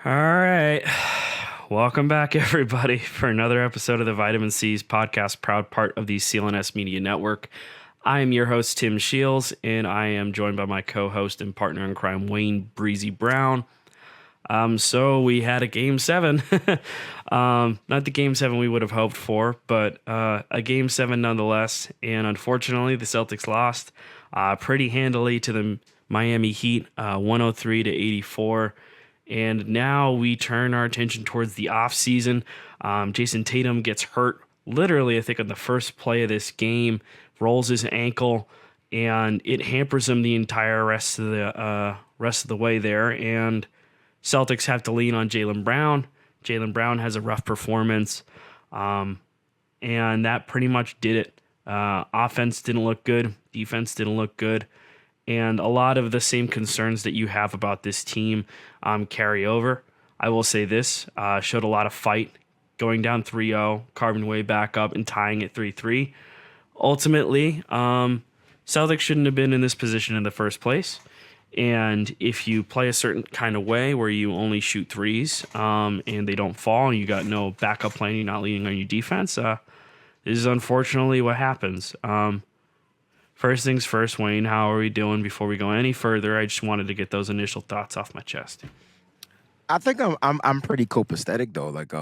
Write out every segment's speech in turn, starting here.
All right. Welcome back, everybody, for another episode of the Vitamin C's podcast, proud part of the CLNS Media Network. I am your host, Tim Sheils, and I am joined by my co-host and partner in crime, Wayne Breezie Brown. So we had a game 7. Not the game 7 we would have hoped for, but a game 7 nonetheless. And unfortunately, the Celtics lost pretty handily to the Miami Heat, 103 to 84. And now we turn our attention towards the offseason. Jayson Tatum gets hurt literally, I think, on the first play of this game, rolls his ankle, and it hampers him the entire rest of the way there. And Celtics have to lean on Jaylen Brown. Jaylen Brown has a rough performance, and that pretty much did it. Offense didn't look good. Defense didn't look good. And a lot of the same concerns that you have about this team carry over. I will say this, showed a lot of fight, going down 3-0, carving way back up, and tying at 3-3. Ultimately, Celtics shouldn't have been in this position in the first place. And if you play a certain kind of way where you only shoot threes and they don't fall, and you got no backup plan, you're not leaning on your defense, this is unfortunately what happens. First things first, Wayne, how are we doing before we go any further? I just wanted to get those initial thoughts off my chest. I think I'm pretty copacetic though. Like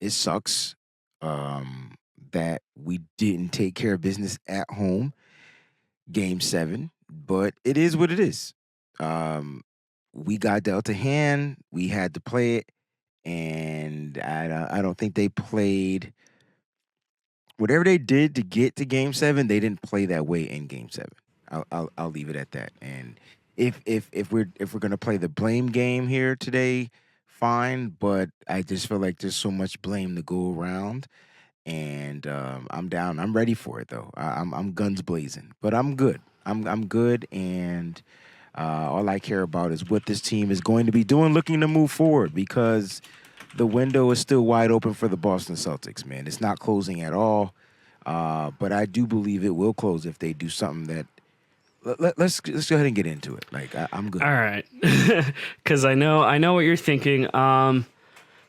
it sucks that we didn't take care of business at home, game 7, but it is what it is. We got dealt a hand, we had to play it, and I don't think they played. Whatever they did to get to Game 7, they didn't play that way in Game 7. I'll leave it at that. And if we're gonna play the blame game here today, fine. But I just feel like there's so much blame to go around, and I'm down. I'm ready for it though. I'm guns blazing, but I'm good. I'm good, and all I care about is what this team is going to be doing, looking to move forward, because the window is still wide open for the Boston Celtics, man. It's not closing at all, but I do believe it will close if they do something that. Let's go ahead and get into it. Like I'm good. All right, because I know what you're thinking.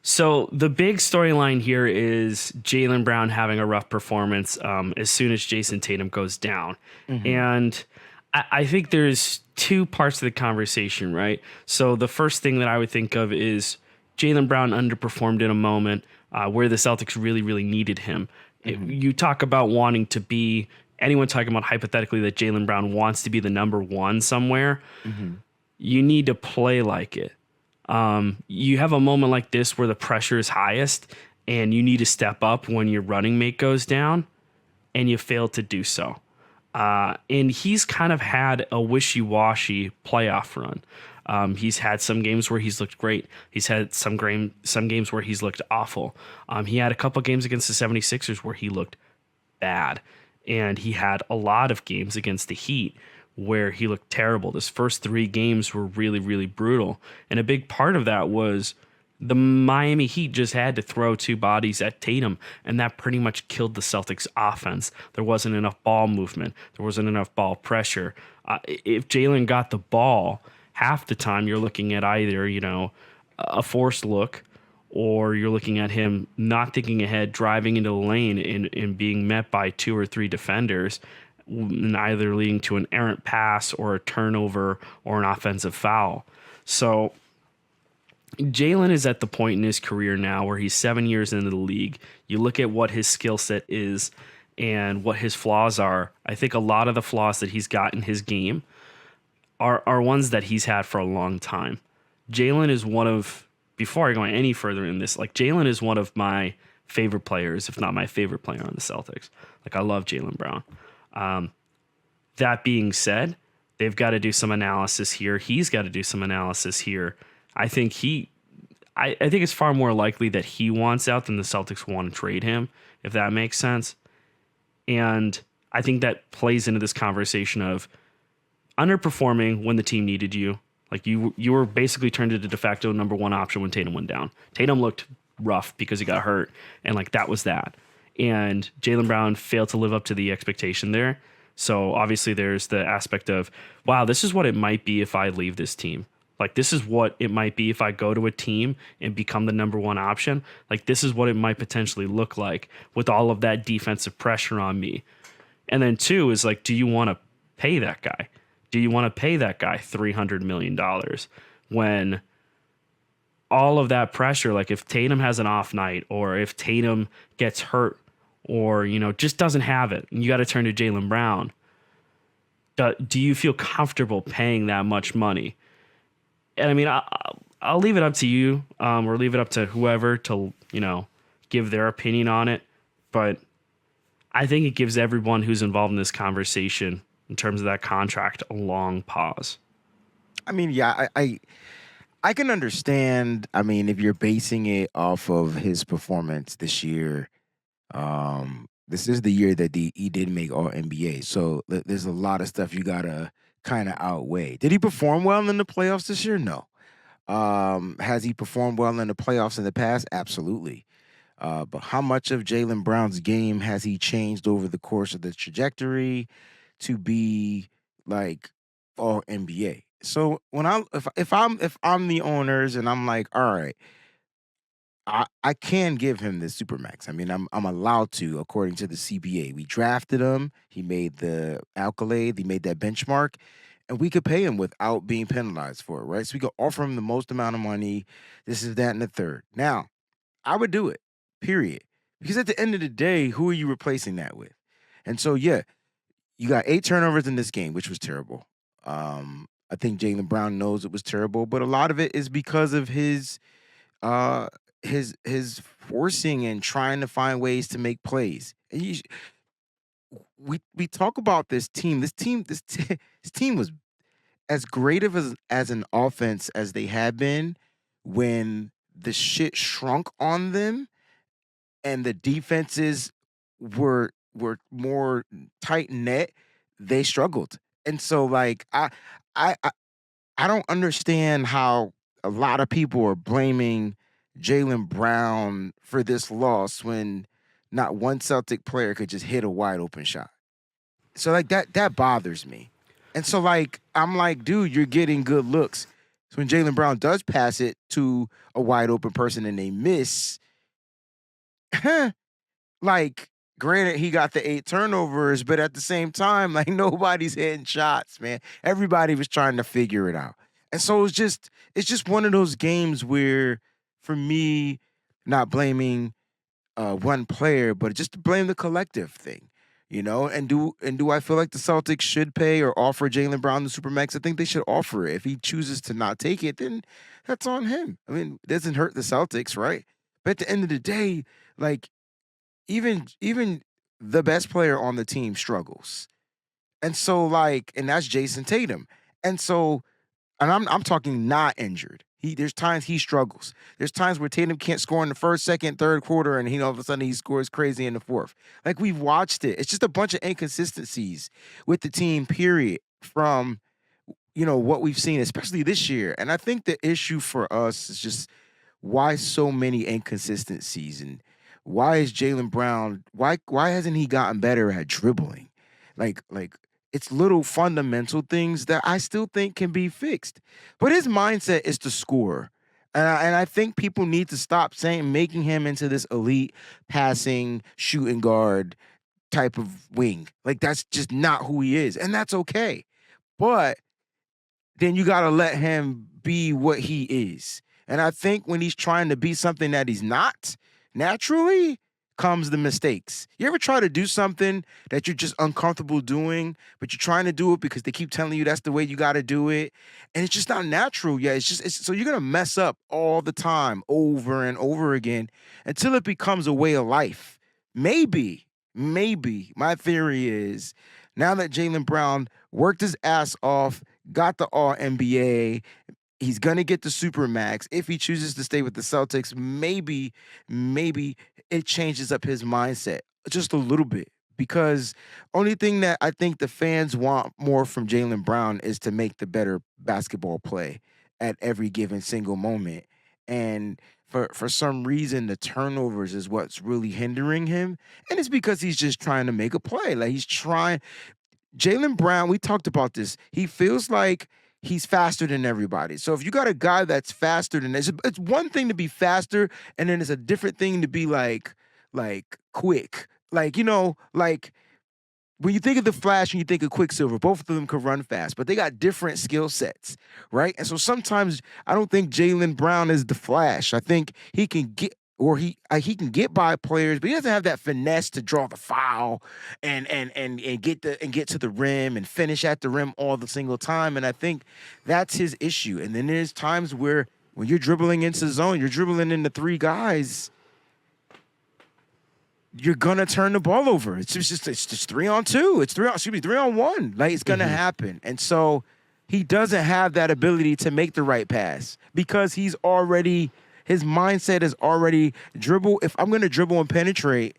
So the big storyline here is Jaylen Brown having a rough performance as soon as Jayson Tatum goes down, and I think there's two parts to the conversation, right? So the first thing that I would think of is Jaylen Brown underperformed in a moment where the Celtics really, really needed him. You talk about wanting to be, anyone talking about hypothetically that Jaylen Brown wants to be the number one somewhere, you need to play like it. You have a moment like this where the pressure is highest and you need to step up when your running mate goes down, and you fail to do so. And he's kind of had a wishy-washy playoff run. He's had some games where he's looked great. He's had some games where he's looked awful. He had a couple games against the 76ers where he looked bad. And he had a lot of games against the Heat where he looked terrible. His first 3 games were really, really brutal. And a big part of that was the Miami Heat just had to throw 2 bodies at Tatum, and that pretty much killed the Celtics offense. There wasn't enough ball movement. There wasn't enough ball pressure. If Jaylen got the ball, half the time you're looking at either, a forced look, or you're looking at him not thinking ahead, driving into the lane and being met by 2 or 3 defenders, and either leading to an errant pass or a turnover or an offensive foul. So Jaylen is at the point in his career now where he's 7 years into the league. You look at what his skill set is and what his flaws are. I think a lot of the flaws that he's got in his game are ones that he's had for a long time. Jaylen is one of, before I go any further in this, like Jaylen is one of my favorite players, if not my favorite player on the Celtics. Like I love Jaylen Brown. That being said, they've got to do some analysis here. He's got to do some analysis here. I think I think it's far more likely that he wants out than the Celtics want to trade him, if that makes sense. And I think that plays into this conversation of underperforming when the team needed you. Like you were basically turned into de facto number 1 option when Tatum went down. Tatum looked rough because he got hurt, and like that was that. And Jaylen Brown failed to live up to the expectation there. So obviously there's the aspect of, wow, this is what it might be if I leave this team. Like, this is what it might be if I go to a team and become the number one option. Like, this is what it might potentially look like with all of that defensive pressure on me. And then two is like, do you want to pay that guy? Do you want to pay that guy $300 million when all of that pressure, like if Tatum has an off night or if Tatum gets hurt or, just doesn't have it, and you got to turn to Jaylen Brown, do you feel comfortable paying that much money? And I mean, I'll leave it up to you, or leave it up to whoever to, give their opinion on it. But I think it gives everyone who's involved in this conversation in terms of that contract a long pause. I mean, yeah, I can understand. I mean, if you're basing it off of his performance this year, this is the year that he did make All NBA. So there's a lot of stuff you gotta kind of outweigh. Did he perform well in the playoffs this year? No. Has he performed well in the playoffs in the past? Absolutely. But how much of Jaylen Brown's game has he changed over the course of the trajectory to be like All NBA? So when if I'm the owners and I'm like, all right, I can give him the supermax. I mean, I'm allowed to according to the CBA. We drafted him. He made the accolade. He made that benchmark, and we could pay him without being penalized for it, right? So we could offer him the most amount of money. This is that and the third. Now, I would do it. Period. Because at the end of the day, who are you replacing that with? And so, yeah, you got 8 turnovers in this game, which was terrible. I think Jaylen Brown knows it was terrible, but a lot of it is because of uh his forcing and trying to find ways to make plays. And we talk about this team. This team was as great of as an offense as they had been when the shit shrunk on them and the defenses were more tight knit. They struggled. And so like I I, I don't understand how a lot of people are blaming Jaylen Brown for this loss when not one Celtic player could just hit a wide open shot. So like that bothers me. And so like I'm like, dude, you're getting good looks. So when Jaylen Brown does pass it to a wide open person and they miss, like granted he got the 8 turnovers, but at the same time, like nobody's hitting shots, man. Everybody was trying to figure it out. And so it's just one of those games where for me, not blaming one player, but just to blame the collective thing, And do I feel like the Celtics should pay or offer Jaylen Brown the supermax? I think they should offer it. If he chooses to not take it, then that's on him. I mean, it doesn't hurt the Celtics, right? But at the end of the day, like even the best player on the team struggles. And so like, and that's Jayson Tatum. And so, and I'm talking not injured. There's times he struggles. There's times where Tatum can't score in the first, second, third quarter, and all of a sudden he scores crazy in the fourth. Like we've watched it. It's just a bunch of inconsistencies with the team, period, from what we've seen, especially this year. And I think the issue for us is just why so many inconsistencies and why is Jaylen Brown why hasn't he gotten better at dribbling? Like it's little fundamental things that I still think can be fixed. But his mindset is to score. And I think people need to stop making him into this elite passing shooting guard type of wing. Like that's just not who he is. And that's okay. But then you got to let him be what he is. And I think when he's trying to be something that he's not, naturally comes the mistakes. You ever try to do something that you're just uncomfortable doing, but you're trying to do it because they keep telling you that's the way you got to do it, and it's just not natural. Yeah, so you're gonna mess up all the time, over and over again, until it becomes a way of life. Maybe my theory is now that Jaylen Brown worked his ass off, got the All NBA. He's gonna get the supermax. If he chooses to stay with the Celtics, maybe it changes up his mindset just a little bit. Because only thing that I think the fans want more from Jaylen Brown is to make the better basketball play at every given single moment. And for some reason, the turnovers is what's really hindering him. And it's because he's just trying to make a play. Like he's trying. Jaylen Brown, we talked about this. He feels like he's faster than everybody. So if you got a guy that's faster than it's one thing to be faster, and then it's a different thing to be like quick. Like, like when you think of the Flash and you think of Quicksilver, both of them could run fast, but they got different skill sets, right? And so sometimes I don't think Jaylen Brown is the Flash. I think he can get he can get by players, but he doesn't have that finesse to draw the foul and get to the rim and finish at the rim all the single time. And I think that's his issue. And then there's times where when you're dribbling into zone, you're dribbling into three guys, you're gonna turn the ball over. It's just 3-on-2. It's 3-on-1. Like, it's gonna happen. And so he doesn't have that ability to make the right pass because his mindset is already dribble. If I'm gonna dribble and penetrate,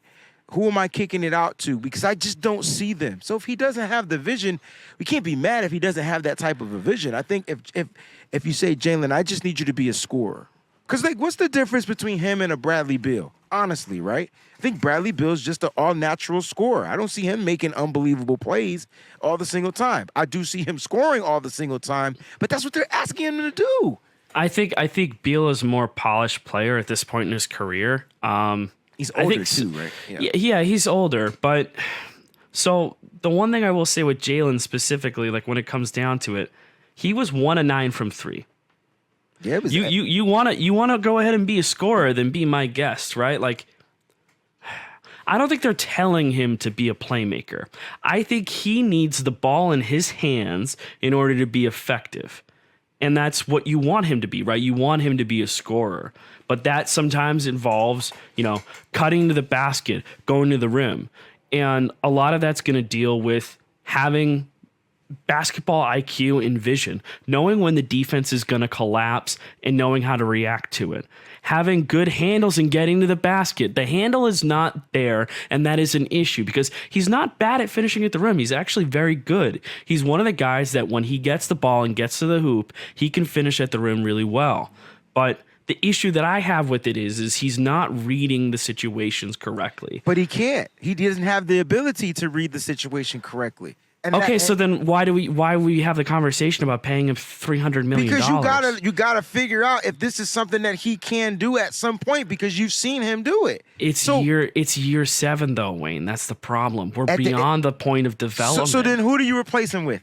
who am I kicking it out to? Because I just don't see them. So if he doesn't have the vision, we can't be mad if he doesn't have that type of a vision. I think if you say, Jaylen, I just need you to be a scorer. Because, like, what's the difference between him and a Bradley Beal? Honestly, right? I think Bradley Beal's just an all-natural scorer. I don't see him making unbelievable plays all the single time. I do see him scoring all the single time, but that's what they're asking him to do. I think Beal is a more polished player at this point in his career. He's older too, right? Yeah, he's older. But so the one thing I will say with Jaylen specifically, like when it comes down to it, he was 1 of 9 from 3. Yeah, it was you wanna go ahead and be a scorer, then be my guest, right? Like, I don't think they're telling him to be a playmaker. I think he needs the ball in his hands in order to be effective. And that's what you want him to be, right? You want him to be a scorer. But that sometimes involves, cutting to the basket, going to the rim. And a lot of that's going to deal with having basketball IQ and vision, knowing when the defense is going to collapse and knowing how to react to it. Having good handles and getting to the basket. The handle is not there, and that is an issue because he's not bad at finishing at the rim. He's actually very good. He's one of the guys that when he gets the ball and gets to the hoop, he can finish at the rim really well. But the issue that I have with it is he's not reading the situations correctly. But he can't. He doesn't have the ability to read the situation correctly. So then why we have the conversation about paying him $300 million? Because you gotta figure out if this is something that he can do at some point because you've seen him do it. It's year 7 though, Wayne. That's the problem. We're beyond the point of development. So then who do you replace him with?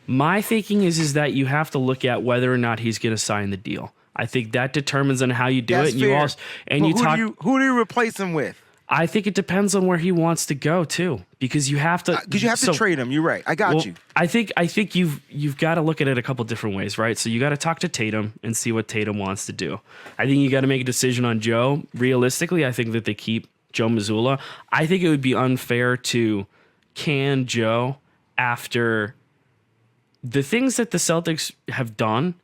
My thinking is that you have to look at whether or not he's going to sign the deal. I think that determines on how you do it. And who do you replace him with? I think it depends on where he wants to go too, because you have to. Because you have to trade him. You're right. I got you. I think you've got to look at it a couple different ways, right? So you got to talk to Tatum and see what Tatum wants to do. I think you got to make a decision on Joe. Realistically, I think that they keep Joe Mazzulla. I think it would be unfair to can Joe after the things that the Celtics have done.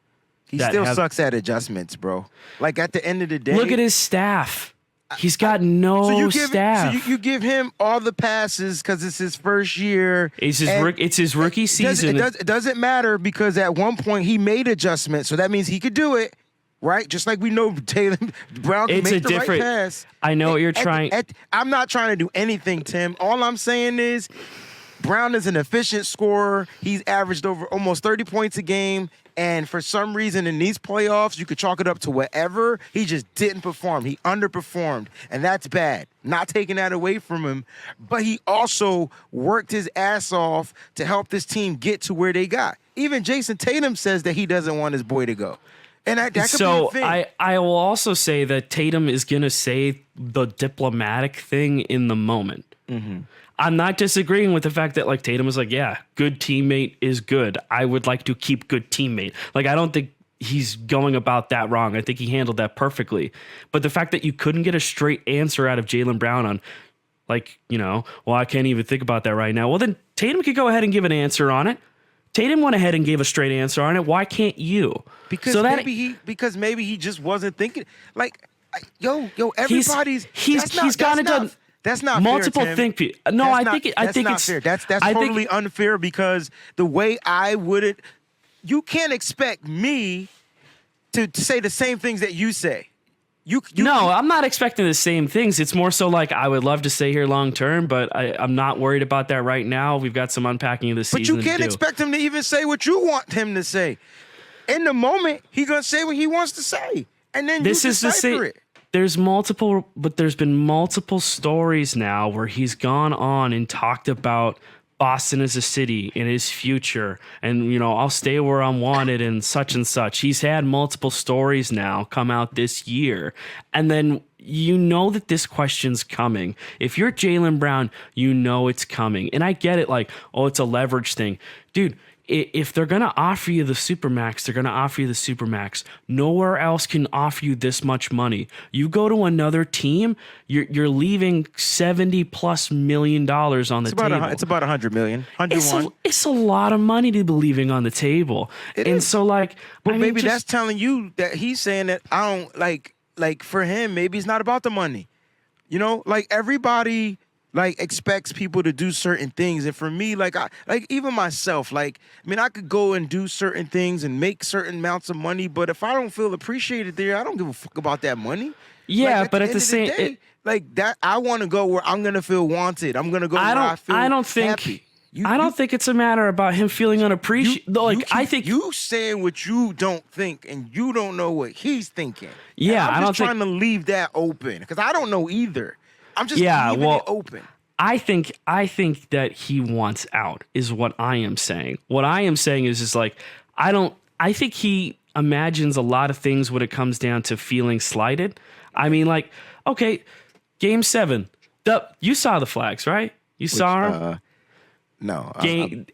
He still sucks at adjustments, bro. Like at the end of the day, look at his staff. He's got no staff. So you give him all the passes because it's his first year. It's his rookie season. It doesn't matter because at one point he made adjustments, so that means he could do it, right? Just like we know Jaylen Brown can make the right pass. I know what you're trying. I'm not trying to do anything, Tim. All I'm saying is Brown is an efficient scorer. He's averaged over almost 30 points a game. And for some reason in these playoffs, you could chalk it up to whatever. He just didn't perform. He underperformed. And that's bad. Not taking that away from him. But he also worked his ass off to help this team get to where they got. Even Jayson Tatum says that he doesn't want his boy to go. And that could be a thing. I will also say that Tatum is going to say the diplomatic thing in the moment. Mm-hmm. I'm not disagreeing with the fact that, like, Tatum was like, yeah, good teammate is good. I would like to keep good teammate. Like, I don't think he's going about that wrong. I think he handled that perfectly. But the fact that you couldn't get a straight answer out of Jaylen Brown on, like, well, I can't even think about that right now. Well, then Tatum could go ahead and give an answer on it. Tatum went ahead and gave a straight answer on it. Why can't you? Because maybe he just wasn't thinking. Like, everybody's he's gone into. That's not multiple fair, Tim. think. No, I think it's fair. That's totally unfair because the way I wouldn't, you can't expect me to say the same things that you say. No, I'm not expecting the same things. It's more so like I would love to stay here long term, but I'm not worried about that right now. We've got some unpacking of the season. But you can't expect him to even say what you want him to say. In the moment, he gonna say what he wants to say, and then this you is the same. it. There's been multiple stories now where he's gone on and talked about Boston as a city and his future, and I'll stay where I'm wanted and such and such. He's had multiple stories now come out this year, and then that this question's coming. If you're Jaylen Brown, it's coming, and I get it. Like, oh, it's a leverage thing, dude. If they're going to offer you the Supermax, they're going to offer you the Supermax. Nowhere else can offer you this much money. You go to another team, you're leaving $70+ million on the table. It's about $100 million. 101. It's a lot of money to be leaving on the table. It is. So like, but maybe that's telling you that he's saying that I don't like for him, maybe it's not about the money. Like everybody expects people to do certain things, and for me, even myself, I could go and do certain things and make certain amounts of money, but if I don't feel appreciated there, I don't give a fuck about that money. Yeah, but at the same day, that I want to go where I'm gonna feel wanted. I'm gonna go where I feel happy. I don't think it's a matter about him feeling unappreciated. I think you saying what you don't think, and you don't know what he's thinking. Yeah, I'm just trying to leave that open because I don't know either. I'm just leaving it open. I think that he wants out is what I am saying. What I am saying is like, I think he imagines a lot of things when it comes down to feeling slighted. I mean, like, okay, Game 7. You saw the flags, right? You saw him? No.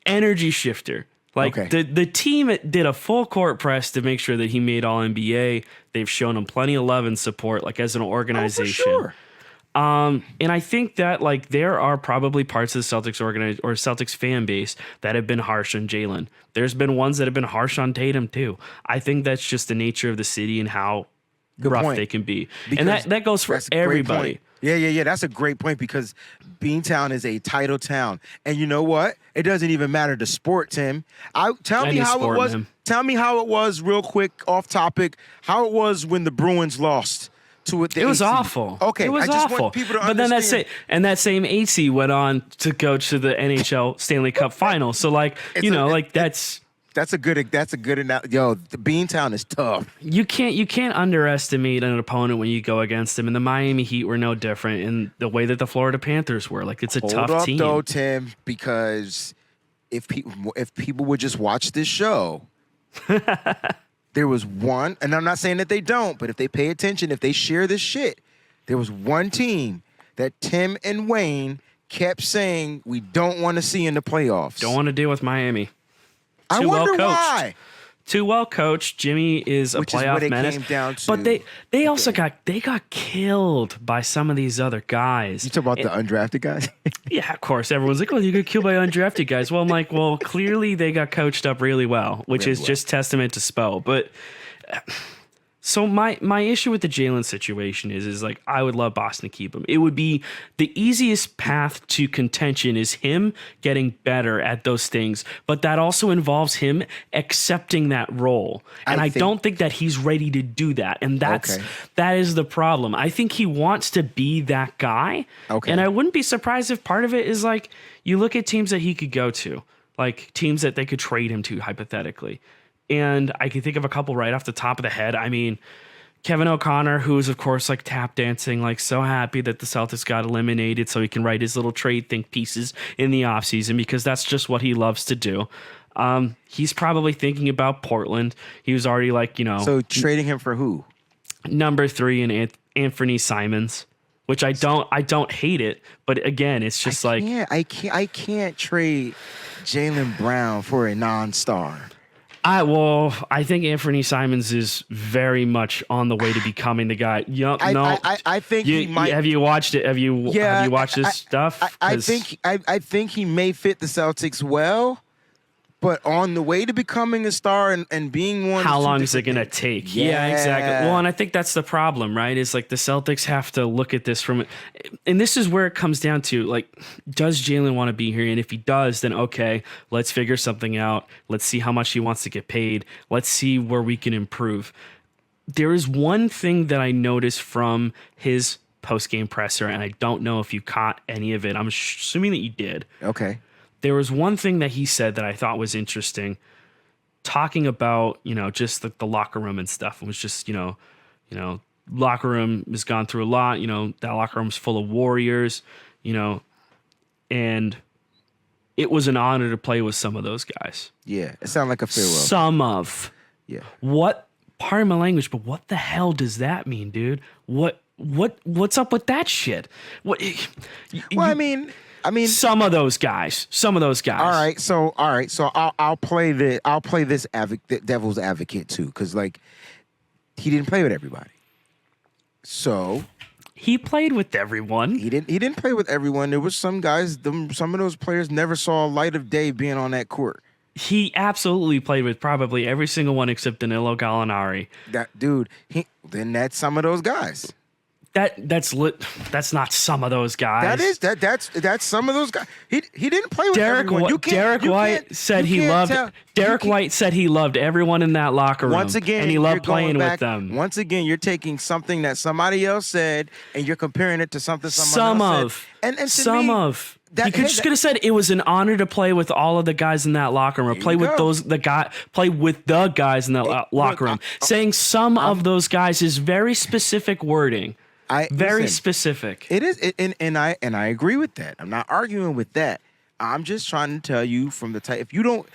Energy shifter. Like, okay. the team did a full court press to make sure that he made All-NBA. They've shown him plenty of love and support, like, as an organization. Oh, for sure. And I think that there are probably parts of the Celtics or Celtics fan base that have been harsh on Jaylen. There's been ones that have been harsh on Tatum too. I think that's just the nature of the city and how rough they can be. Because and that goes for everybody. Yeah. That's a great point because Beantown is a title town. And you know what? It doesn't even matter the sport, Tim. Tell me how it was real quick, off topic, how it was when the Bruins lost. It was awful. Okay, it was awful. Want people to but then that's it. And that same AC went on to go to the NHL Stanley Cup Final. So that's a good yo. The Beantown is tough. You can't underestimate an opponent when you go against them. And the Miami Heat were no different in the way that the Florida Panthers were. Like, it's a tough team. Hold up, though, Tim, because if people would just watch this show. There was one, and I'm not saying that they don't, but if they pay attention, if they share this shit, there was one team that Tim and Wayne kept saying we don't want to see in the playoffs. Don't want to deal with Miami. I wonder why. Too well coached. Jimmy is a playoff menace. Came down to. But they also got killed by some of these other guys. You talk about the undrafted guys? Yeah, of course. Everyone's like, "Oh, you got killed by undrafted guys." Well, I'm like, well, clearly they got coached up really well, which is just testament to Spo. But so my issue with the Jaylen situation is like, I would love Boston to keep him. It would be the easiest path to contention is him getting better at those things, but that also involves him accepting that role. And I don't think that he's ready to do that. And that is the problem. I think he wants to be that guy. Okay. And I wouldn't be surprised if part of it is like, you look at teams that he could go to, like teams that they could trade him to hypothetically. And I can think of a couple right off the top of the head. I mean, Kevin O'Connor, who's, of course, like tap dancing, like so happy that the Celtics got eliminated so he can write his little trade think pieces in the offseason because that's just what he loves to do. He's probably thinking about Portland. He was already like, So trading him for who? Number 3 in Anthony Simons, which I don't hate it. But again, it's just I can't trade Jaylen Brown for a non-star. I think Anthony Simons is very much on the way to becoming the guy. I think he might. Have you watched it? Have you watched this stuff? I think he may fit the Celtics well, but on the way to becoming a star and being one. How long is it going to take? Yeah, exactly. Well, and I think that's the problem, right? Is like the Celtics have to look at this and this is where it comes down to, like, does Jaylen want to be here? And if he does, then okay, let's figure something out. Let's see how much he wants to get paid. Let's see where we can improve. there is one thing that I noticed from his post-game presser, and I don't know if you caught any of it. I'm assuming that you did. Okay. There was one thing that he said that I thought was interesting, talking about, just the locker room and stuff. It was just, locker room has gone through a lot. That locker room's full of warriors, and it was an honor to play with some of those guys. Yeah, it sounded like a farewell. Some of. Yeah. Pardon my language, but what the hell does that mean, dude? What's up with that shit? I mean, some of those guys. All right, so I'll play this devil's advocate too, because like he didn't play with everybody. So he played with everyone. He didn't play with everyone. There was some guys. Some of those players never saw a light of day being on that court. He absolutely played with probably every single one except Danilo Gallinari. That dude. Then that's some of those guys. That's not some of those guys. That's some of those guys. He didn't play with everyone. Derek White said he loved everyone in that locker room. Once again, and he loved playing with them. Once again, you're taking something that somebody else said and you're comparing it to something someone else said. He could just have said it was an honor to play with all of the guys in that locker room. Play with the guys in that locker room. Saying some of those guys is very specific wording. Very specific. It is, and I agree with that. I'm not arguing with that. I'm just trying to tell you from the type. If you don't,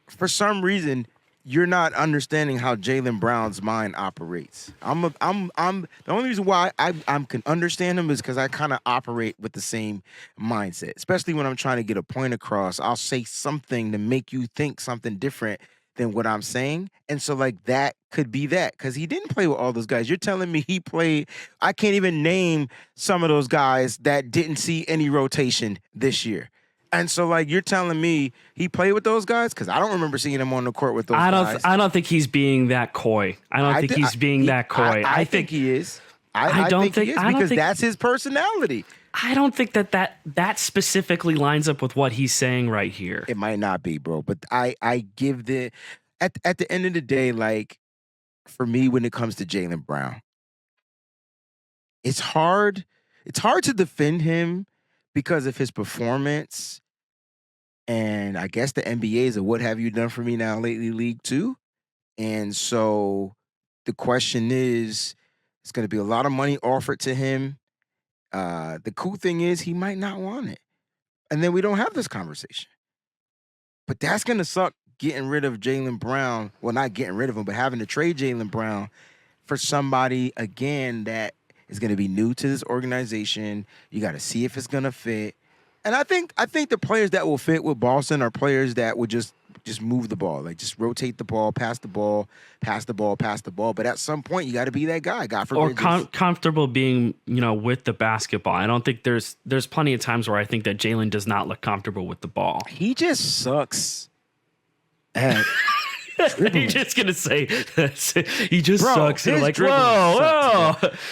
for some reason, you're not understanding how Jaylen Brown's mind operates. I'm the only reason why I can understand him is because I kind of operate with the same mindset. Especially when I'm trying to get a point across, I'll say something to make you think something different than what I'm saying. And so like that could be that, because he didn't play with all those guys. You're telling me he played. I can't even name some of those guys that didn't see any rotation this year. And so like you're telling me he played with those guys, because I don't remember seeing him on the court with those guys. I don't think he's being that coy. I think he's being that coy. I think he is. I think he is, because that's his personality. I don't think that specifically lines up with what he's saying right here. It might not be, bro, but I give at the end of the day, like for me, when it comes to Jaylen Brown, it's hard to defend him because of his performance, and I guess the NBA's a what have you done for me now lately league too. And so the question is, it's going to be a lot of money offered to him. The cool thing is he might not want it. And then we don't have this conversation. But that's going to suck, getting rid of Jaylen Brown. Well, not getting rid of him, but having to trade Jaylen Brown for somebody, again, that is going to be new to this organization. You got to see if it's going to fit. And I think the players that will fit with Boston are players that would just move the ball, like just rotate the ball, pass the ball. But at some point, you got to be that guy. God forbid. Or comfortable being, with the basketball. I don't think there's plenty of times where I think that Jaylen does not look comfortable with the ball. He just sucks at You're just gonna say he just sucks. His like, whoa.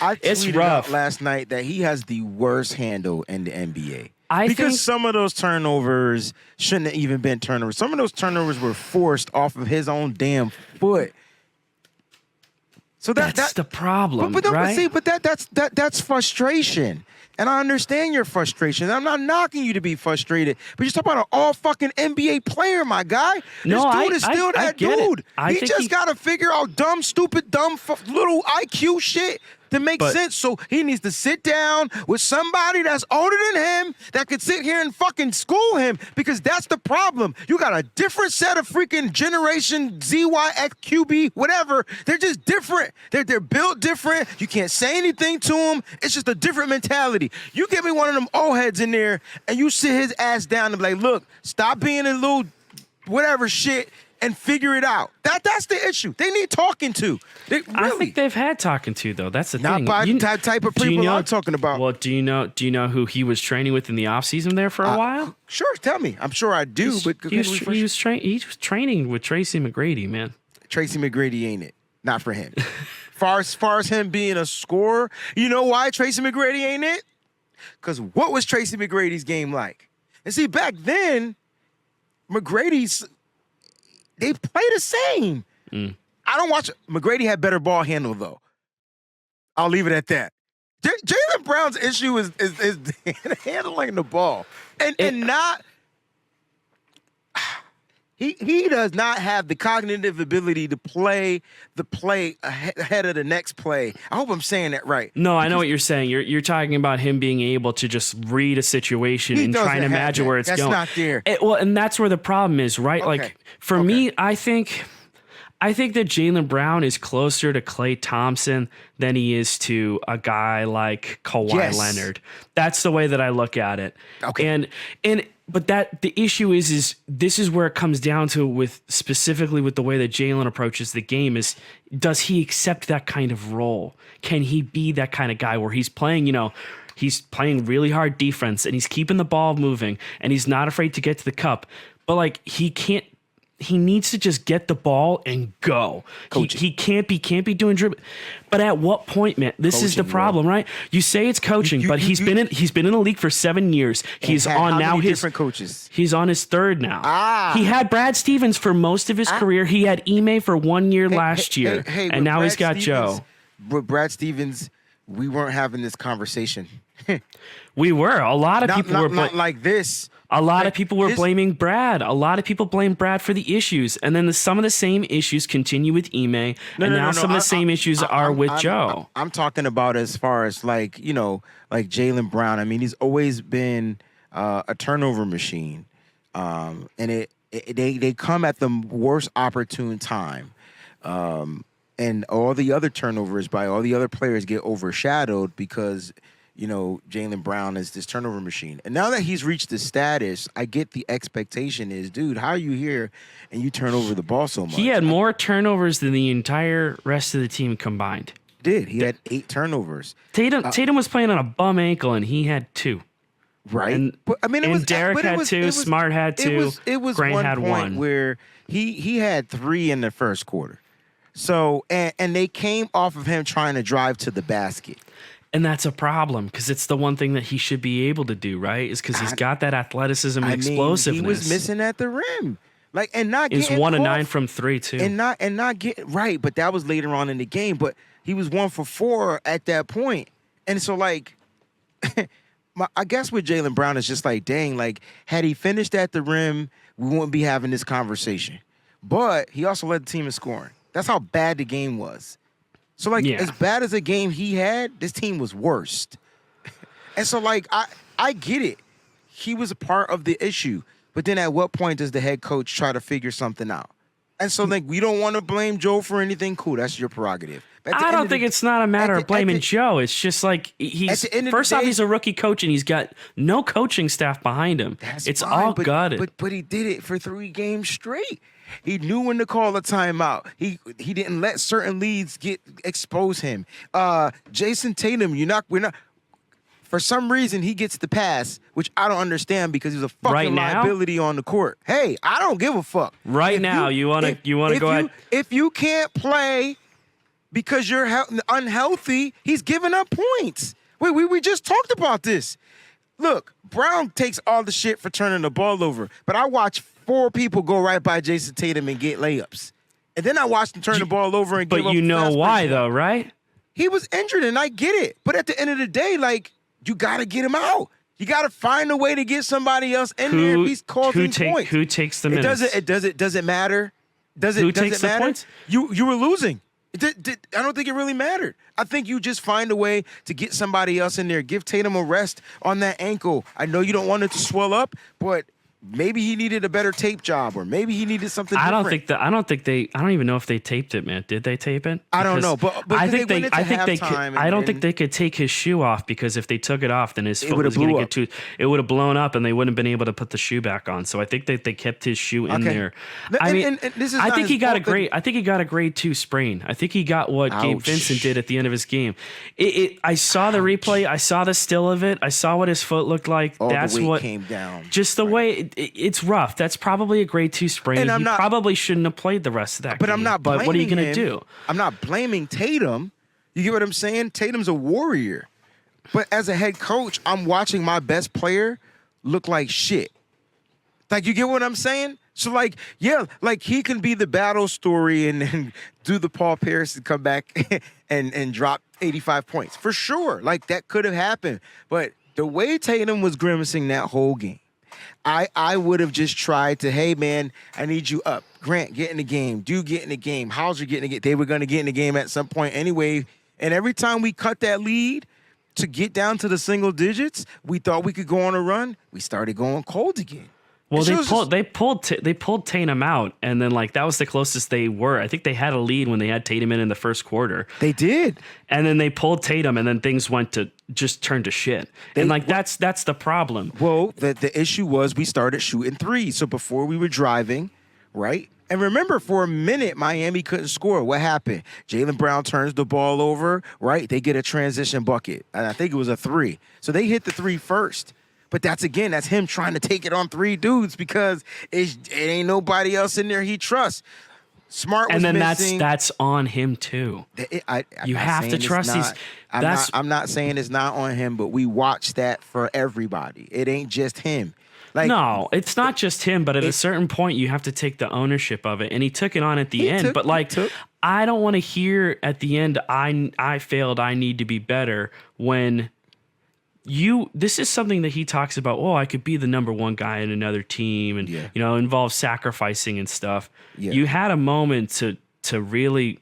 I it's tweeted rough. out last night that he has the worst handle in the NBA. I think some of those turnovers shouldn't have even been turnovers. Some of those turnovers were forced off of his own damn foot. So that's the problem, right? But that's frustration. And I understand your frustration. I'm not knocking you to be frustrated, but you're talking about an all fucking NBA player, my guy. This dude is still that dude. He just got to figure out dumb, little IQ shit to make sense. So he needs to sit down with somebody that's older than him that could sit here and fucking school him, because that's the problem. You got a different set of freaking generation ZYXQB, whatever. They're just different. They're built different. You can't say anything to them. It's just a different mentality. You give me one of them old heads in there and you sit his ass down and be like, look, stop being a little whatever shit and figure it out. That's the issue. They need talking to. I think they've had talking to, though. That's the thing. Not by the type of people I'm talking about. Well, do you know who he was training with in the offseason there for a while? Sure, tell me. I'm sure I do. He was training with Tracy McGrady, man. Tracy McGrady ain't it. Not for him. Far as him being a scorer, you know why Tracy McGrady ain't it? Because what was Tracy McGrady's game like? And see, back then, they play the same. I don't watch McGrady had better ball handle though. I'll leave it at that. Jaylen Brown's issue is handling the ball and not. He does not have the cognitive ability to play the play ahead of the next play. I hope I'm saying that right. No, I know what you're saying. You're talking about him being able to just read a situation and trying to imagine where it's going. That's not there. And that's where the problem is, right? Okay. Like for me, I think that Jaylen Brown is closer to Klay Thompson than he is to a guy like Kawhi Leonard. That's the way that I look at it. Okay. But the issue is this is where it comes down to specifically with the way that Jaylen approaches the game is, does he accept that kind of role? Can he be that kind of guy where he's playing, he's playing really hard defense and he's keeping the ball moving and he's not afraid to get to the cup, but like he needs to just get the ball and go. He can't be doing dribble. But at what point, man? This is the problem, right? You say it's coaching, but he's been in the league for 7 years. He's on now his different coaches. He's on his third now. He had Brad Stevens for most of his career. He had Ime for 1 year last year, and now he's got Joe. With Brad Stevens, we weren't having this conversation. We were. A lot of people were not like this. A lot of people were blaming Brad. A lot of people blame Brad for the issues. And then some of the same issues continue with Ime. Some of the same issues are with Joe. I'm talking about as far as like Jaylen Brown. I mean, he's always been a turnover machine. And they come at the worst opportune time. And all the other turnovers by all the other players get overshadowed because Jaylen Brown is this turnover machine. And now that he's reached this status, I get the expectation is, dude, how are you here and you turn over the ball so much? He had more turnovers than the entire rest of the team combined. He had 8 turnovers. Tatum was playing on a bum ankle and he had 2. Right. And Derek had 2, Smart had 2, Grant had 1. Where he had 3 in the first quarter. So, and they came off of him trying to drive to the basket. And that's a problem because it's the one thing that he should be able to do, right? Is because he's got that athleticism and explosiveness. He was missing at the rim, and not getting. He was 1 of 9 from 3 too, and not getting right. But that was later on in the game. But he was 1 for 4 at that point, and so I guess with Jaylen Brown it's just like, dang, had he finished at the rim, we wouldn't be having this conversation. But he also led the team in scoring. That's how bad the game was. So, as bad as a game he had, this team was worst. And so, I get it. He was a part of the issue. But then at what point does the head coach try to figure something out? And so, we don't want to blame Joe for anything. Cool, that's your prerogative. I don't think it's not a matter of blaming Joe. It's just he's first off, he's a rookie coach and he's got no coaching staff behind him. It's fine, all gutted. But he did it for 3 games straight. He knew when to call a timeout. He didn't let certain leads expose him. Jayson Tatum, we're not. For some reason, he gets the pass, which I don't understand because he's a fucking liability on the court. Hey, I don't give a fuck. You want to go ahead? If you can't play because you're unhealthy, he's giving up points. We just talked about this. Look, Brown takes all the shit for turning the ball over, but I watch 4 people go right by Jayson Tatum and get layups. And then I watched him turn the ball over and give up. But you know why, though, right? He was injured, and I get it. But at the end of the day, you got to get him out. You got to find a way to get somebody else in there if he's causing points. Who takes the minutes? It doesn't matter. Who takes the points? You were losing. I don't think it really mattered. I think you just find a way to get somebody else in there. Give Tatum a rest on that ankle. I know you don't want it to swell up, but maybe he needed a better tape job, or maybe he needed something different. I don't even know if they taped it, man. Did they tape it? I don't know, but I think I don't think they could take his shoe off, because if they took it off, then his foot was going to get too. It would have blown up, and they wouldn't have been able to put the shoe back on. So I think that they kept his shoe in there. I think he got a grade 2 sprain. I think he got what Gabe Vincent did at the end of his game. I saw the replay. I saw the still of it. I saw what his foot looked like. That's the weight what came down. Just the way. It's rough. That's probably a grade 2 sprain. And he probably shouldn't have played the rest of that game. But I'm not blaming him. But what are you going to do? I'm not blaming Tatum. You get what I'm saying? Tatum's a warrior. But as a head coach, I'm watching my best player look like shit. Like, you get what I'm saying? So, like, yeah, like he can be the battle story and do the Paul Pierce and come back and drop 85 points. For sure. Like, that could have happened. But the way Tatum was grimacing that whole game, I would have just tried to, hey, man, I need you up. Grant, get in the game. Dude, get in the game. Hauser, get in the game. They were going to get in the game at some point anyway. And every time we cut that lead to get down to the single digits, we thought we could go on a run. We started going cold again. Well, they pulled Tatum out, and then like that was the closest they were. I think they had a lead when they had Tatum in the first quarter. They did, and then they pulled Tatum, and then things turned to shit. That's the problem. Well, the issue was we started shooting threes. So before we were driving, right? And remember, for a minute, Miami couldn't score. What happened? Jaylen Brown turns the ball over, right? They get a transition bucket, and I think it was a three. So they hit the three first. But that's him trying to take it on three dudes because it ain't nobody else in there he trusts. Smart was and then missing. that's on him too. You have to trust these. I'm not saying it's not on him, but we watch that for everybody. It ain't just him. Like, no, it's not just him, but at a certain point you have to take the ownership of it, and he took it on at the end. I don't want to hear at the end, I failed, I need to be better, when this is something that he talks about. Oh, I could be the number one guy in another team, and involves sacrificing and stuff. Yeah. You had a moment to really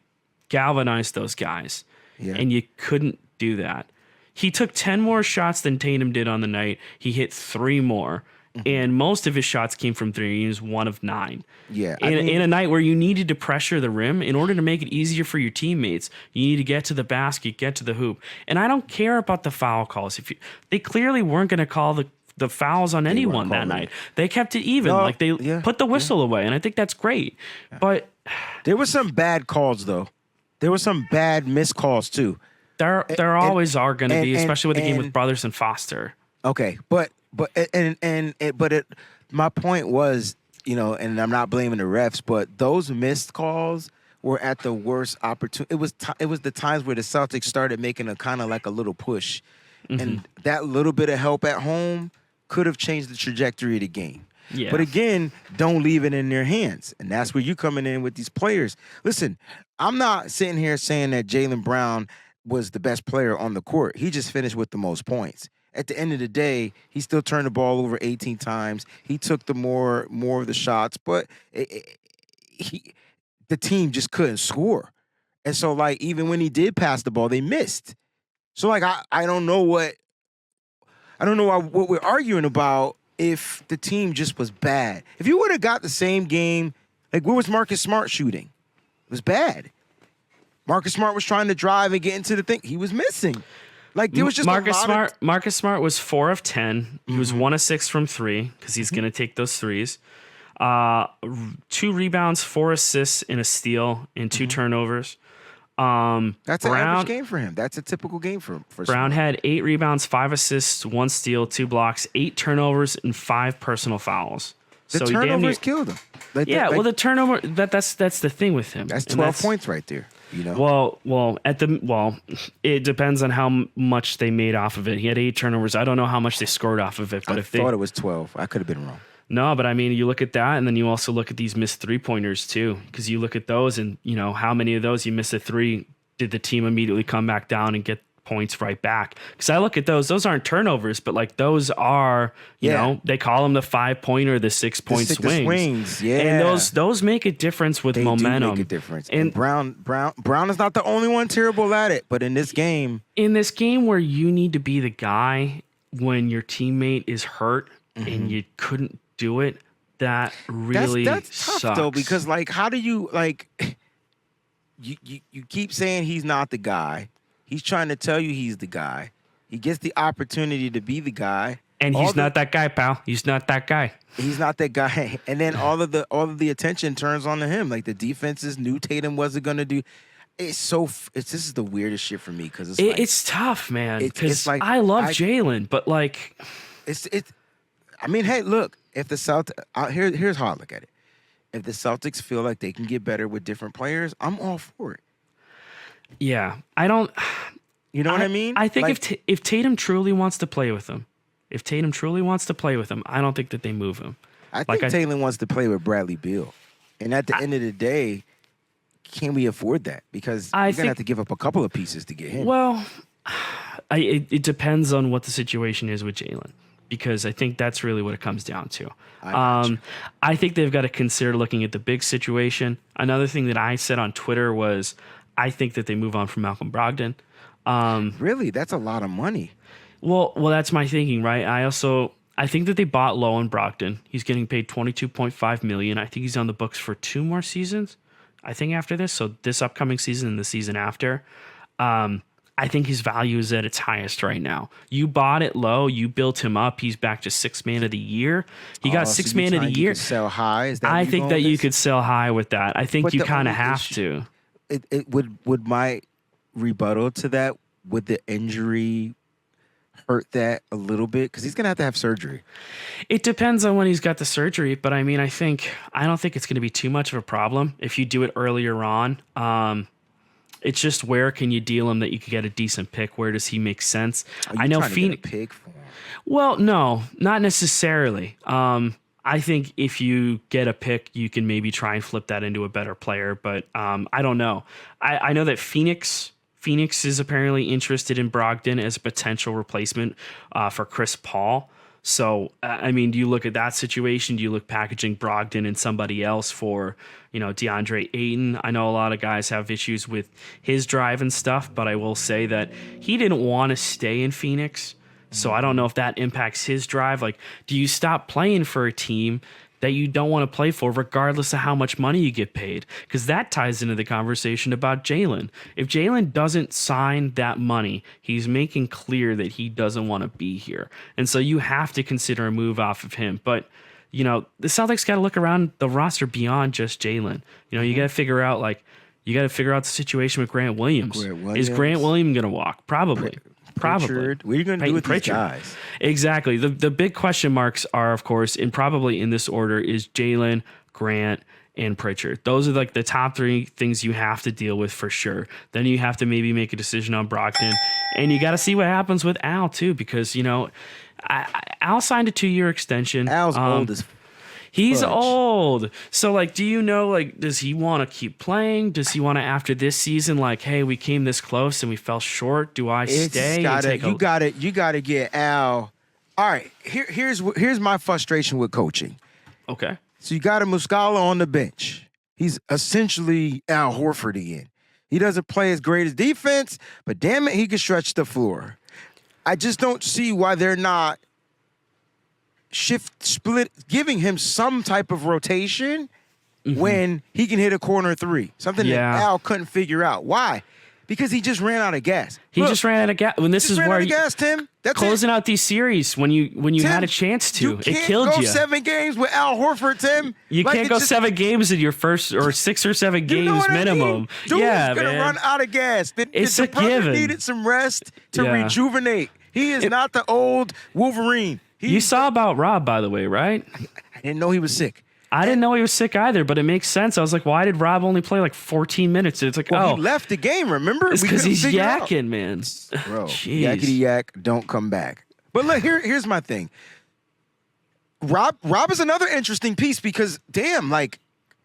galvanize those guys, and you couldn't do that. He took 10 more shots than Tatum did on the night. He hit 3 more. And most of his shots came from three. He was 1 of 9. Yeah. In a night where you needed to pressure the rim, in order to make it easier for your teammates, you need to get to the basket, get to the hoop. And I don't care about the foul calls. They clearly weren't going to call the fouls on anyone that night. They kept it even. Put the whistle away, and I think that's great. But there were some bad calls, though. There were some bad missed calls, too. There always are going to be, especially with the game with Brothers and Foster. Okay, but my point was, and I'm not blaming the refs, but those missed calls were at the worst opportunity. It was the times where the Celtics started making a kind of like a little push, and that little bit of help at home could have changed the trajectory of the game. Yeah. But again, don't leave it in their hands, and that's where you coming in with these players. Listen, I'm not sitting here saying that Jaylen Brown was the best player on the court. He just finished with the most points. At the end of the day, he still turned the ball over 18 times. He took the more of the shots, but the team just couldn't score. And so, like, even when he did pass the ball, they missed. So, like, I don't know what we're arguing about if the team just was bad. If you would have got the same game, like, where was Marcus Smart shooting? It was bad. Marcus Smart was trying to drive and get into the thing. He was missing. Like, there was just Marcus Smart was 4 of 10. He was 1 of 6 from 3 because he's going to take those threes. 2 rebounds, 4 assists, and a steal, and 2 turnovers. That's an average game for him. That's a typical game for Brown. Had 8 rebounds, 5 assists, 1 steal, 2 blocks, 8 turnovers, and 5 personal fouls. The turnovers killed him. The turnover that's the thing with him. That's 12 points right there. Well, it depends on how much they made off of it. He had 8 turnovers. I don't know how much they scored off of it, but I thought it was 12. I could have been wrong. No, but I mean, you look at that, and then you also look at these missed 3-pointers too, because you look at those, and how many of those you miss a 3. Did the team immediately come back down and get points right back? Because I look at those aren't turnovers, but like those are, they call them the 5-pointer, the 6-point swings. Yeah, and those make a difference with momentum. Do make a difference. And Brown is not the only one terrible at it, but in this game where you need to be the guy when your teammate is hurt and you couldn't do it, that really that's tough sucks. Though, because like, how do you like? You keep saying he's not the guy. He's trying to tell you he's the guy. He gets the opportunity to be the guy. And he's not that guy, pal. He's not that guy. He's not that guy. And then all of the attention turns on to him. Like, the defenses knew Tatum wasn't going to do. This is the weirdest shit for me, because it's tough, man. Because like, I love Jaylen, but like, I mean, hey, look, if the Celtics, here's how I look at it. If the Celtics feel like they can get better with different players, I'm all for it. Yeah, I don't. You know what I mean? I think if Tatum truly wants to play with him, I don't think that they move him. I think Taylor wants to play with Bradley Beal. And at the end of the day, can we afford that? Because we're going to have to give up a couple of pieces to get him. Well, it depends on what the situation is with Jaylen, because I think that's really what it comes down to. I think they've got to consider looking at the big situation. Another thing that I said on Twitter was I think that they move on from Malcolm Brogdon. Really? That's a lot of money. Well, that's my thinking, right? I think that they bought low on Brogdon. He's getting paid $22.5 million. I think he's on the books for 2 more seasons. I think after this, so this upcoming season and the season after, I think his value is at its highest right now. You bought it low, you built him up. He's back to 6th man of the year. He got 6th man of the year. Sell high? Is that I think that you could sell high with that. I think you kind of have to. It would my rebuttal to that, would the injury hurt that a little bit? Because he's going to have surgery. It depends on when he's got the surgery, but I mean, I don't think it's going to be too much of a problem if you do it earlier on. It's just where can you deal him that you could get a decent pick? Where does he make sense? I know Phoenix. To get a pick for him? Well, no, not necessarily. I think if you get a pick, you can maybe try and flip that into a better player, but I don't know. I know that Phoenix is apparently interested in Brogdon as a potential replacement for Chris Paul. So, I mean, do you look at that situation? Do you look packaging Brogdon and somebody else for, DeAndre Ayton? I know a lot of guys have issues with his drive and stuff, but I will say that he didn't want to stay in Phoenix. So I don't know if that impacts his drive. Like, do you stop playing for a team that you don't want to play for regardless of how much money you get paid? Because that ties into the conversation about Jaylen. If Jaylen doesn't sign that money, he's making clear that he doesn't want to be here. And so you have to consider a move off of him. But, the Celtics got to look around the roster beyond just Jaylen. You got to figure out, the situation with Grant Williams. Is Grant Williams going to walk? Probably. Probably. What are you going to do with these guys? Exactly. The big question marks are, of course, and probably in this order, is Jaylen, Grant, and Pritchard. Those are like the top 3 things you have to deal with for sure. Then you have to maybe make a decision on Brogdon. And you got to see what happens with Al, too, because, Al signed a 2-year extension. Al's old as He's old. So, do you know, does he want to keep playing? Does he want to, after this season, hey, we came this close and we fell short. Do I stay? You got to get Al. All right, here's my frustration with coaching. Okay. So you got a Muscala on the bench. He's essentially Al Horford again. He doesn't play as great as defense, but damn it, he can stretch the floor. I just don't see why they're not giving him some type of rotation when he can hit a corner 3. Something that Al couldn't figure out. Why? Because he just ran out of gas. He just ran out of gas. When this is where gas, Tim. That's closing out these series when you Tim, had a chance to. It killed you. You can't go 7 games with Al Horford, Tim. You can't go 7 games in your first, or 6 or 7 games minimum. I mean? Dude's gonna run out of gas. It's a given. Needed some rest to rejuvenate. He is not the old Wolverine. You saw about Rob, by the way, right? I didn't know he was sick. I didn't know he was sick either, but it makes sense. I was like, why did Rob only play 14 minutes? It's like, he left the game, remember? It's because he's yakking, man. Bro, yakety yak, don't come back. But look, here's my thing. Rob is another interesting piece because, damn,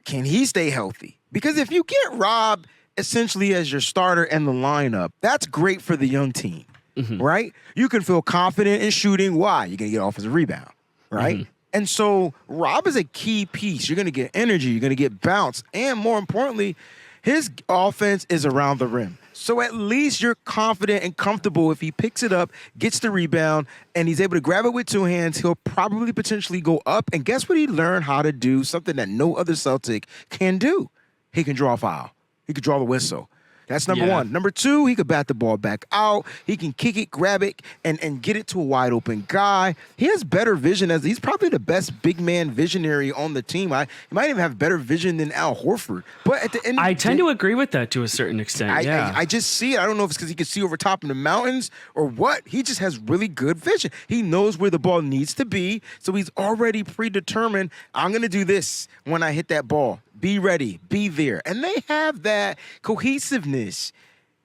can he stay healthy? Because if you get Rob essentially as your starter in the lineup, that's great for the young team, right? You can feel confident in shooting. Why? You're going to get offensive rebound, right? And so Rob is a key piece. You're going to get energy. You're going to get bounce. And more importantly, his offense is around the rim. So at least you're confident and comfortable if he picks it up, gets the rebound, and he's able to grab it with 2 hands, he'll probably potentially go up. And guess what he learned how to do? Something that no other Celtic can do. He can draw a foul. He can draw the whistle. That's number 1. Number 2, he could bat the ball back out. He can kick it, grab it, and get it to a wide open guy. He has better vision he's probably the best big man visionary on the team. He might even have better vision than Al Horford. But at the end, I tend to agree with that to a certain extent. I just see it. I don't know if it's because he can see over top in the mountains or what. He just has really good vision. He knows where the ball needs to be, so he's already predetermined. I'm going to do this when I hit that ball. Be ready, be there. And they have that cohesiveness.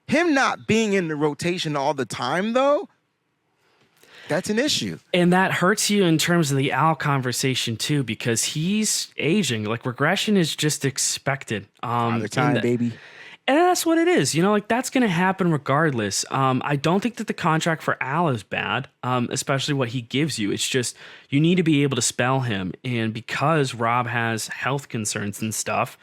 Him not being in the rotation all the time, though, That's an issue. And that hurts you in terms of the Al conversation too, because he's aging. Like regression is just expected. Father time, baby. And that's what it is. Like that's going to happen regardless. I don't think that the contract for Al is bad, especially what he gives you. It's just you need to be able to spell him. And because Rob has health concerns and stuff,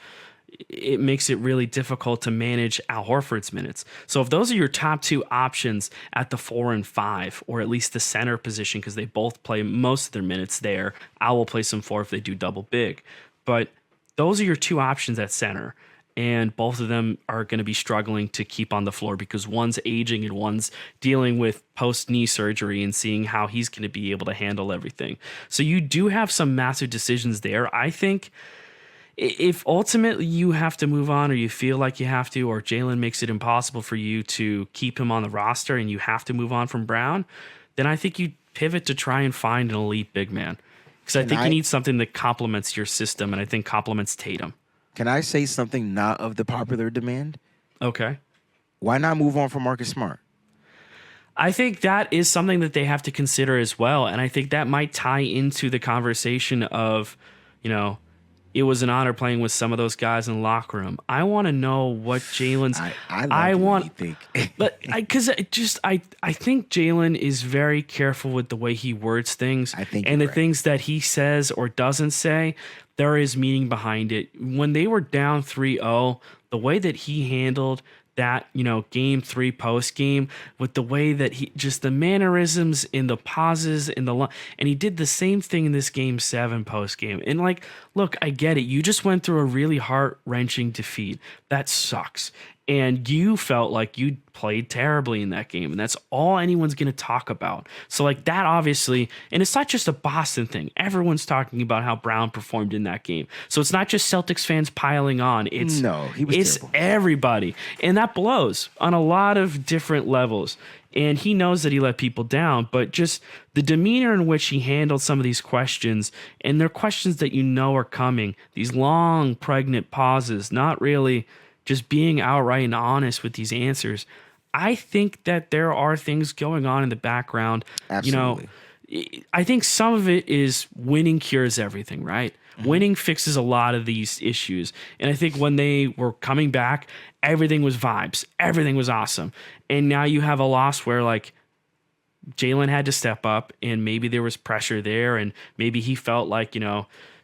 it makes it really difficult to manage Al Horford's minutes. So if those are your top two options at the 4 and 5, or at least the center position, because they both play most of their minutes there, Al will play some 4 if they do double big. But those are your two options at center. And both of them are going to be struggling to keep on the floor because one's aging and one's dealing with post-knee surgery and seeing how he's going to be able to handle everything. So you do have some massive decisions there. I think if ultimately you have to move on or you feel like you have to, or Jaylen makes it impossible for you to keep him on the roster and you have to move on from Brown, then I think you pivot to try and find an elite big man. Because I think you need something that complements your system and I think complements Tatum. Can I say something not of the popular demand? Okay. Why not move on from Marcus Smart? I think that is something that they have to consider as well. And I think that might tie into the conversation of, it was an honor playing with some of those guys in the locker room. I want to know what Jaylen's. I want. Think. But I think Jaylen is very careful with the way he words things. I think, and the things that he says or doesn't say, there is meaning behind it. When they were down 3-0, the way that he handled that, game 3 post game, with the way that he just the mannerisms in the pauses in the and he did the same thing in this game 7 post game. And look, I get it. You just went through a really heart-wrenching defeat. That sucks. And you felt like you played terribly in that game. And that's all anyone's going to talk about. So that obviously, and it's not just a Boston thing. Everyone's talking about how Brown performed in that game. So it's not just Celtics fans piling on. He was terrible. Everybody. And that blows on a lot of different levels. And he knows that he let people down, but just the demeanor in which he handled some of these questions, and they're questions that are coming, these long, pregnant pauses, not really just being outright and honest with these answers. I think that there are things going on in the background. Absolutely. I think some of it is winning cures everything, right? Mm-hmm. Winning fixes a lot of these issues. And I think when they were coming back, everything was vibes. Everything was awesome. And now you have a loss where Jaylen had to step up and maybe there was pressure there and maybe he felt like,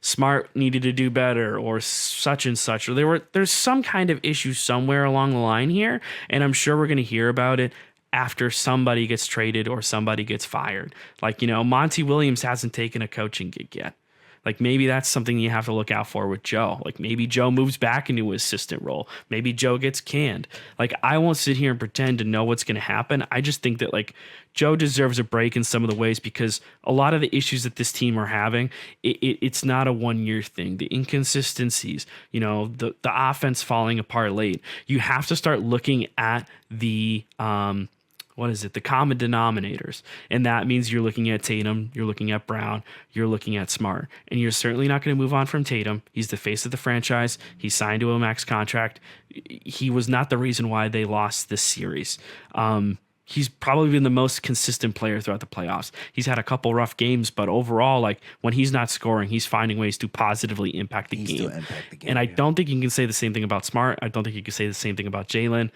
Smart needed to do better or such and such, or there's some kind of issue somewhere along the line here. And I'm sure we're going to hear about it after somebody gets traded or somebody gets fired. Monty Williams hasn't taken a coaching gig yet. Maybe that's something you have to look out for with Joe. Maybe Joe moves back into his assistant role. Maybe Joe gets canned. I won't sit here and pretend to know what's going to happen. I just think that Joe deserves a break in some of the ways because a lot of the issues that this team are having, it's not a 1-year thing. The inconsistencies, the offense falling apart late. You have to start looking at the the common denominators. And that means you're looking at Tatum, you're looking at Brown, you're looking at Smart. And you're certainly not going to move on from Tatum. He's the face of the franchise. He's signed to a max contract. He was not the reason why they lost this series. He's probably been the most consistent player throughout the playoffs. He's had a couple rough games, but overall, when he's not scoring, he's finding ways to positively impact the game. Still impact the game. And I don't think you can say the same thing about Smart. I don't think you can say the same thing about Jaylen.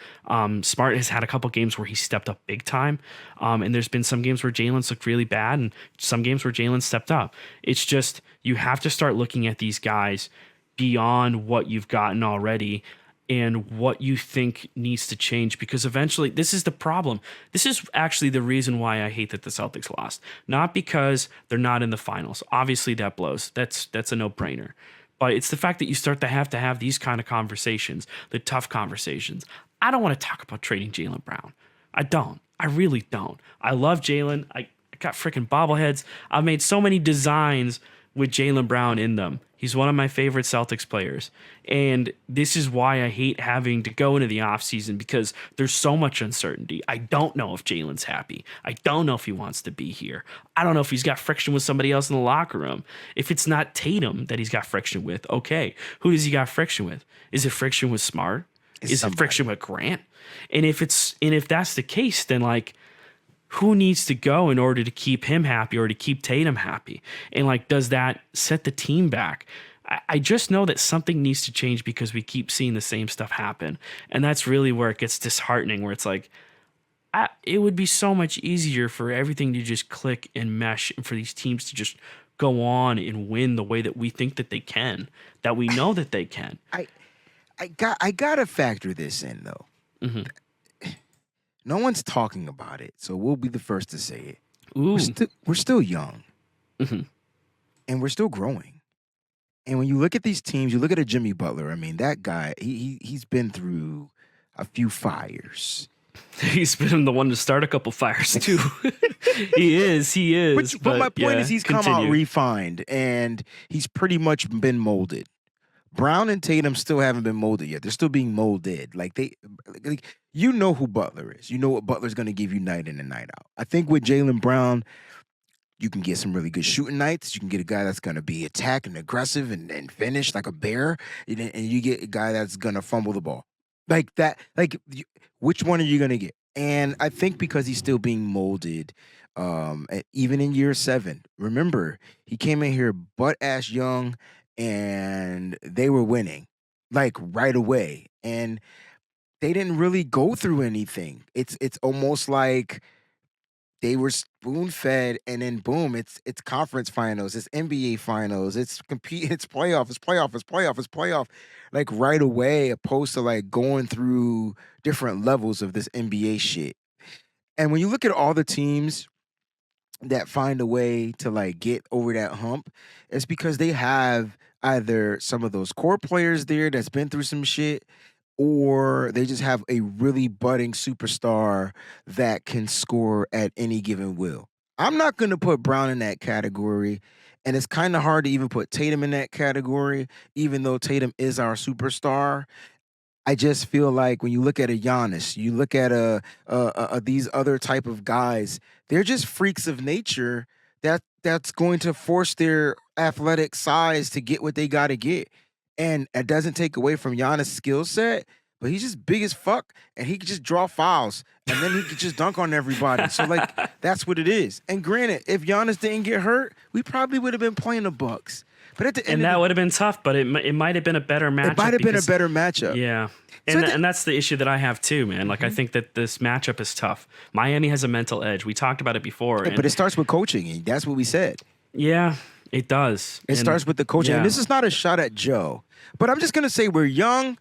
Smart has had a couple games where he stepped up big time. And there's been some games where Jaylen's looked really bad and some games where Jaylen stepped up. It's just you have to start looking at these guys beyond what you've gotten already and what you think needs to change, because eventually this is the problem. This is actually the reason why I hate that the Celtics lost. Not because they're not in the finals. Obviously that blows. That's a no-brainer. But it's the fact that you start to have these kind of conversations, the tough conversations. I don't want to talk about trading Jaylen Brown. I don't. I really don't. I love Jaylen. I got freaking bobbleheads. I've made so many designs with Jaylen Brown in them. He's one of my favorite Celtics players. And this is why I hate having to go into the offseason, because there's so much uncertainty. I don't know if Jaylen's happy. I don't know if he wants to be here. I don't know if he's got friction with somebody else in the locker room. If it's not Tatum that he's got friction with, okay. Who does he got friction with? Is it friction with Smart? Is it friction with Grant? And if that's the case, then who needs to go in order to keep him happy or to keep Tatum happy? And like, does that set the team back? I just know that something needs to change because we keep seeing the same stuff happen. And that's really where it gets disheartening, where it's like, it would be so much easier for everything to just click and mesh and for these teams to just go on and win the way that we think that they can, that we know that they can. I gotta factor this in though. Mm-hmm. No one's talking about it, so we'll be the first to say it. Ooh. We're still young, Mm-hmm. and we're still growing. And when you look at these teams, you look at a Jimmy Butler. I mean, that guy, he's been through a few fires. He's been the one to start a couple fires too. He is. But my point is, he's come out continue. refined, and he's pretty much been molded. Brown and Tatum still haven't been molded yet. They're still being molded. Like you know who Butler is. You know what Butler's going to give you night in and night out. I think with Jaylen Brown, you can get some really good shooting nights. You can get a guy that's going to be attack and aggressive and finish like a bear. And you get a guy that's going to fumble the ball. Like that. Which one are you going to get? And I think because he's still being molded, even in year 7, remember, he came in here butt-ass young, and they were winning, like, right away. And they didn't really go through anything. It's almost like they were spoon-fed, and then boom, it's conference finals, it's NBA finals, it's playoff, like right away, opposed to like going through different levels of this NBA shit. And when you look at all the teams that find a way to like get over that hump, it's because they have either some of those core players there that's been through some shit, or they just have a really budding superstar that can score at any given will. I'm not going to put Brown in that category, and it's kind of hard to even put Tatum in that category, even though Tatum is our superstar. I just feel like when you look at a Giannis, you look at these other type of guys, they're just freaks of nature that's going to force their athletic size to get what they got to get. And it doesn't take away from Giannis' skill set, but he's just big as fuck, and he can just draw fouls, and then he can just dunk on everybody. So, like, that's what it is. And granted, if Giannis didn't get hurt, we probably would have been playing the Bucks. But at the end, that would have been tough. But it might have been a better matchup. It might have been a better matchup. Yeah. So And that's the issue that I have too, man. Like, I think that this matchup is tough. Miami has a mental edge. We talked about it before. But it starts with coaching, and that's what we said. Yeah, it does. It starts with the coaching. Yeah. And this is not a shot at Joe, but I'm just going to say we're young,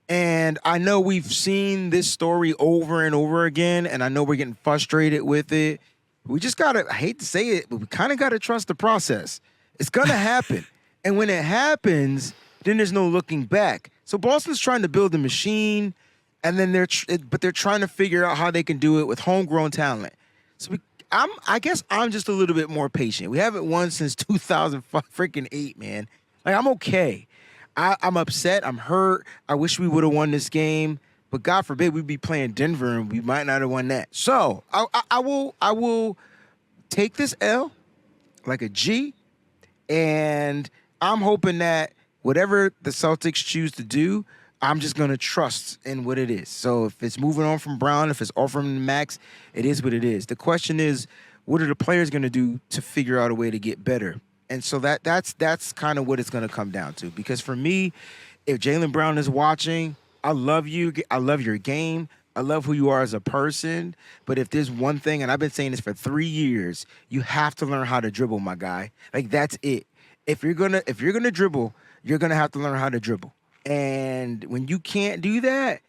and I know we've seen this story over and over again, and I know we're getting frustrated with it. We just got to, I hate to say it, but we kind of got to trust the process. It's going to happen. And when it happens, then there's no looking back. So Boston's trying to build a machine, and then they're trying to figure out how they can do it with homegrown talent. So I guess I'm just a little bit more patient. We haven't won since 2008, man. Like, I'm okay. I'm upset. I'm hurt. I wish we would have won this game, but God forbid we'd be playing Denver and we might not have won that. So I will take this L like a G, and I'm hoping that whatever the Celtics choose to do, I'm just going to trust in what it is. So if it's moving on from Brown, if it's offering the max, it is what it is. The question is, what are the players going to do to figure out a way to get better? And so that's kind of what it's going to come down to. Because for me, if Jaylen Brown is watching, I love you. I love your game. I love who you are as a person. But if there's one thing, and I've been saying this for 3 years, you have to learn how to dribble, my guy. Like, that's it. If you're gonna dribble, you're gonna have to learn how to dribble. And when you can't do that,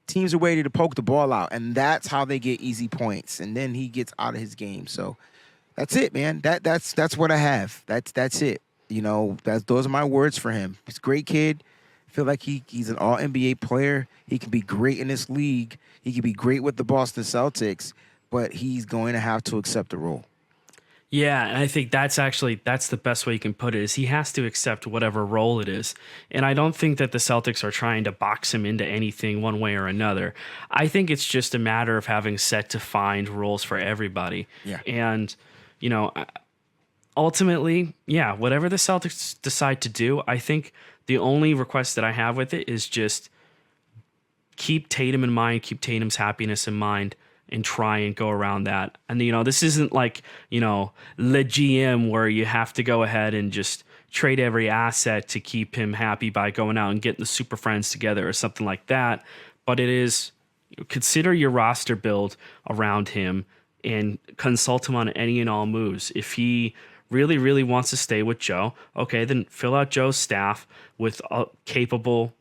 teams are ready to poke the ball out, and that's how they get easy points. And then he gets out of his game. So that's it, man. That's what I have. That's it. You know, those are my words for him. He's a great kid. I feel like he's an all NBA player. He can be great in this league. He can be great with the Boston Celtics, but he's going to have to accept the role. Yeah, and I think that's the best way you can put it, is he has to accept whatever role it is. And I don't think that the Celtics are trying to box him into anything one way or another. I think it's just a matter of having set defined roles for everybody. Yeah. And, you know, ultimately, yeah, whatever the Celtics decide to do, I think the only request that I have with it is just keep Tatum in mind, keep Tatum's happiness in mind, and try and go around that. And, this isn't like, the GM where you have to go ahead and just trade every asset to keep him happy by going out and getting the super friends together or something like that. But it is, consider your roster build around him and consult him on any and all moves. If he really, really wants to stay with Joe, okay, then fill out Joe's staff with capable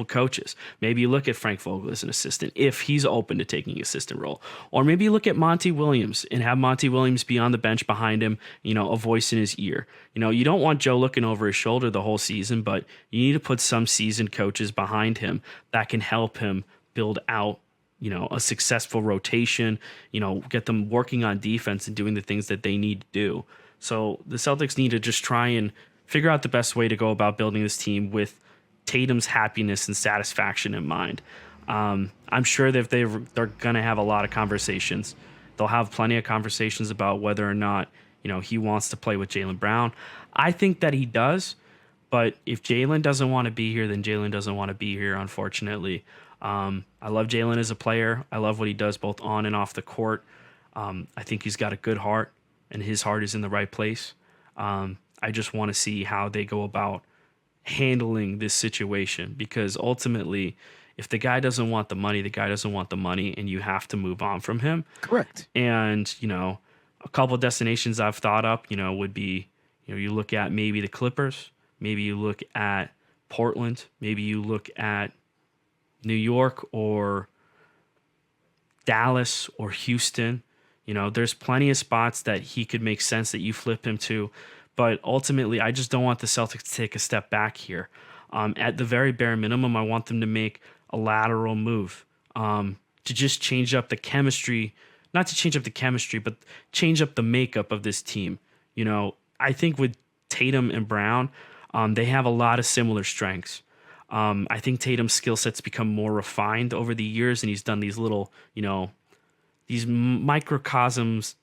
coaches. Maybe you look at Frank Vogel as an assistant if he's open to taking assistant role. Or maybe you look at Monty Williams and have Monty Williams be on the bench behind him, a voice in his ear. You don't want Joe looking over his shoulder the whole season, but you need to put some seasoned coaches behind him that can help him build out a successful rotation, get them working on defense and doing the things that they need to do. So the Celtics need to just try and figure out the best way to go about building this team with Tatum's happiness and satisfaction in mind. I'm sure that they're going to have a lot of conversations. They'll have plenty of conversations about whether or not, he wants to play with Jaylen Brown. I think that he does, but if Jaylen doesn't want to be here, then Jaylen doesn't want to be here, unfortunately. I love Jaylen as a player. I love what he does both on and off the court. I think he's got a good heart, and his heart is in the right place. I just want to see how they go about handling this situation, because ultimately, if the guy doesn't want the money, the guy doesn't want the money, and you have to move on from him. Correct. And, a couple of destinations I've thought up, would be, you look at maybe the Clippers, maybe you look at Portland, maybe you look at New York or Dallas or Houston. There's plenty of spots that he could make sense that you flip him to. But ultimately, I just don't want the Celtics to take a step back here. At the very bare minimum, I want them to make a lateral move to just change up the chemistry. Not to change up the chemistry, but change up the makeup of this team. I think with Tatum and Brown, they have a lot of similar strengths. I think Tatum's skill set's become more refined over the years, and he's done these little, these microcosms,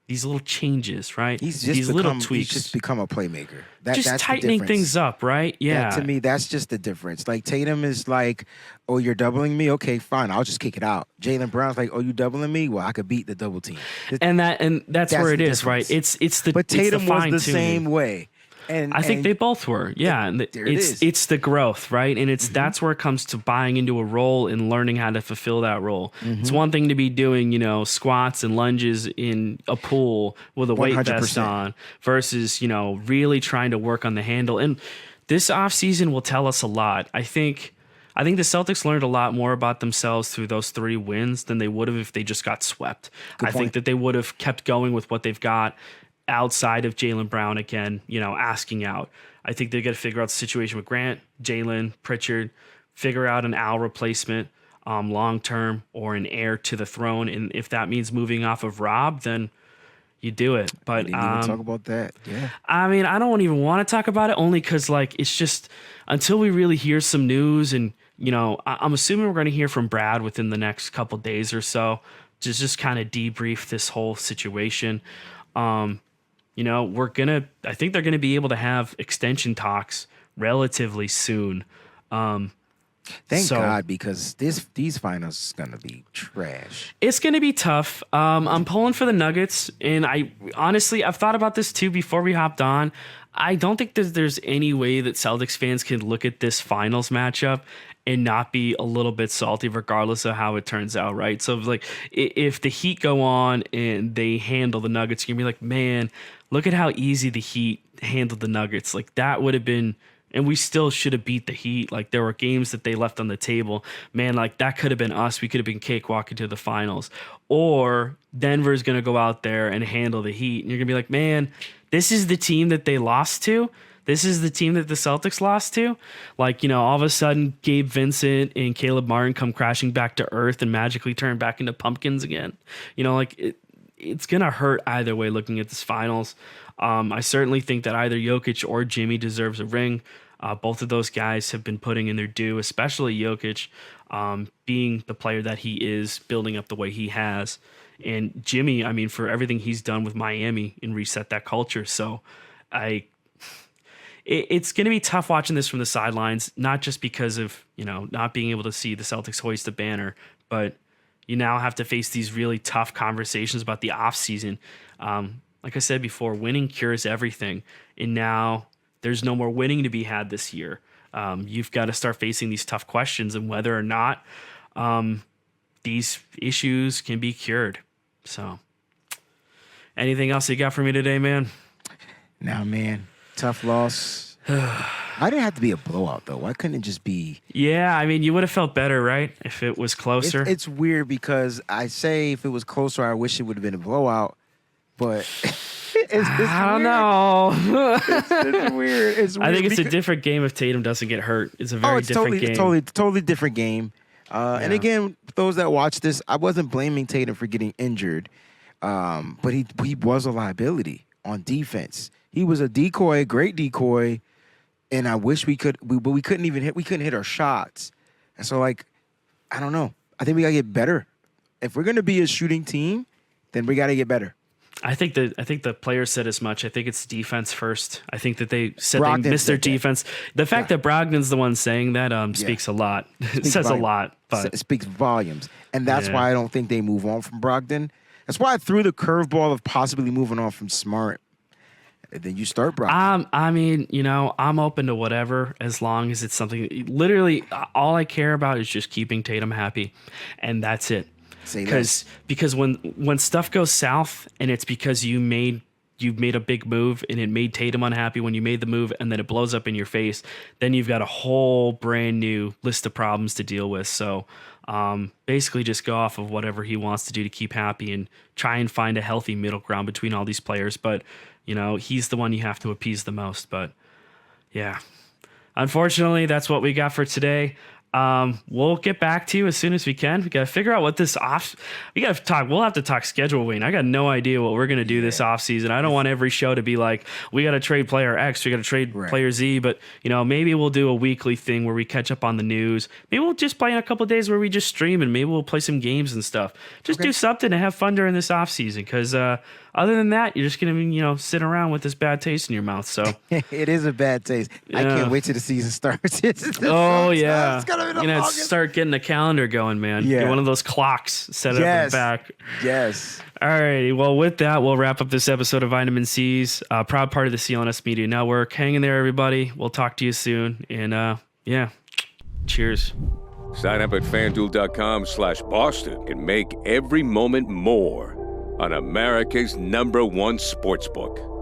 these little changes, right? These little tweaks. He's just become a playmaker. That's tightening things up, right? Yeah. To me, that's just the difference. Like, Tatum is like, oh, you're doubling me? Okay, fine. I'll just kick it out. Jaylen Brown's like, oh, you doubling me? Well, I could beat the double team. And that's where it is, right? But Tatum was the same way. And I think they both were, yeah. And it's the growth, right? And that's where it comes to buying into a role and learning how to fulfill that role. It's one thing to be doing, squats and lunges in a pool with a weight 100%. Vest on versus, really trying to work on the handle. And this offseason will tell us a lot. I think the Celtics learned a lot more about themselves through those 3 wins than they would have if they just got swept. I think that they would have kept going with what they've got outside of Jaylen Brown again, asking out. I think they got to figure out the situation with Grant, Jalen, Pritchard, figure out an Al replacement long term or an heir to the throne. And if that means moving off of Rob, then you do it. But we didn't even talk about that. Yeah. I mean, I don't even want to talk about it, only because it's just until we really hear some news, and I'm assuming we're going to hear from Brad within the next couple days or so to just kind of debrief this whole situation. I think they're gonna be able to have extension talks relatively soon. Thank God, because these finals is gonna be trash. It's gonna be tough. I'm pulling for the Nuggets, and I've thought about this too before we hopped on. I don't think that there's any way that Celtics fans can look at this finals matchup and not be a little bit salty regardless of how it turns out, right? So if the Heat go on and they handle the Nuggets, you're gonna be like, man, look at how easy the Heat handled the Nuggets. Like, that would have been, and we still should have beat the Heat. Like, there were games that they left on the table. Man, like, that could have been us. We could have been cakewalking to the finals. Or Denver's going to go out there and handle the Heat. And you're going to be like, man, this is the team that they lost to. This is the team that the Celtics lost to. Like, all of a sudden, Gabe Vincent and Caleb Martin come crashing back to earth and magically turn back into pumpkins again. It's going to hurt either way looking at this finals. I certainly think that either Jokic or Jimmy deserves a ring. Both of those guys have been putting in their due, especially Jokic, being the player that he is, building up the way he has. And Jimmy, I mean, for everything he's done with Miami and reset that culture. So it's going to be tough watching this from the sidelines, not just because of, not being able to see the Celtics hoist the banner, but you now have to face these really tough conversations about the offseason. Like I said before, winning cures everything. And now there's no more winning to be had this year. You've got to start facing these tough questions and whether or not these issues can be cured. So anything else you got for me today, man? Nah, man. Tough loss. Why did it have to be a blowout, though? Why couldn't it just be... Yeah, I mean, you would have felt better, right, if it was closer? It's weird because I say if it was closer, I wish it would have been a blowout. But I don't know. It's weird. It's weird. I think it's a different game if Tatum doesn't get hurt. It's a very different game. Totally different game. And again, those that watch this, I wasn't blaming Tatum for getting injured, but he was a liability on defense. He was a decoy, great decoy, and I wish we couldn't hit our shots. And so, like, I don't know. I think we gotta get better. If we're gonna be a shooting team, then we gotta get better. I think the players said as much. I think it's defense first. I think that they said Brogdon they missed their said that. defense. The fact that Brogdon's the one saying that speaks a lot. It says a lot. But it speaks volumes. And that's why I don't think they move on from Brogdon. That's why I threw the curveball of possibly moving on from Smart. And then you start Brogdon. I mean, I'm open to whatever as long as it's something. Literally, all I care about is just keeping Tatum happy, and that's it. Because when stuff goes south and it's because you made a big move and it made Tatum unhappy when you made the move and then it blows up in your face, then you've got a whole brand new list of problems to deal with. So basically just go off of whatever he wants to do to keep happy and try and find a healthy middle ground between all these players. But, he's the one you have to appease the most. But, yeah, unfortunately, that's what we got for today. We'll get back to you as soon as we can. We got to figure out what we'll have to talk schedule, Wayne. I got no idea what we're going to do this off season. I don't want every show to be like, we got to trade player X, we got to trade player Z, but maybe we'll do a weekly thing where we catch up on the news. Maybe we'll just play in a couple of days where we just stream and maybe we'll play some games and stuff. Just do something to have fun during this off season. Cause, other than that, you're just going to, sit around with this bad taste in your mouth. So it is a bad taste. Yeah. I can't wait till the season starts. Oh, yeah. It's gonna be start getting the calendar going, man. Yeah. Get one of those clocks set up in the back. Yes. All righty. Well, with that, we'll wrap up this episode of Vitamin C's, proud part of the CLNS Media Network. Hang in there, everybody. We'll talk to you soon. And, cheers. Sign up at FanDuel.com/Boston and make every moment more on America's #1 sportsbook.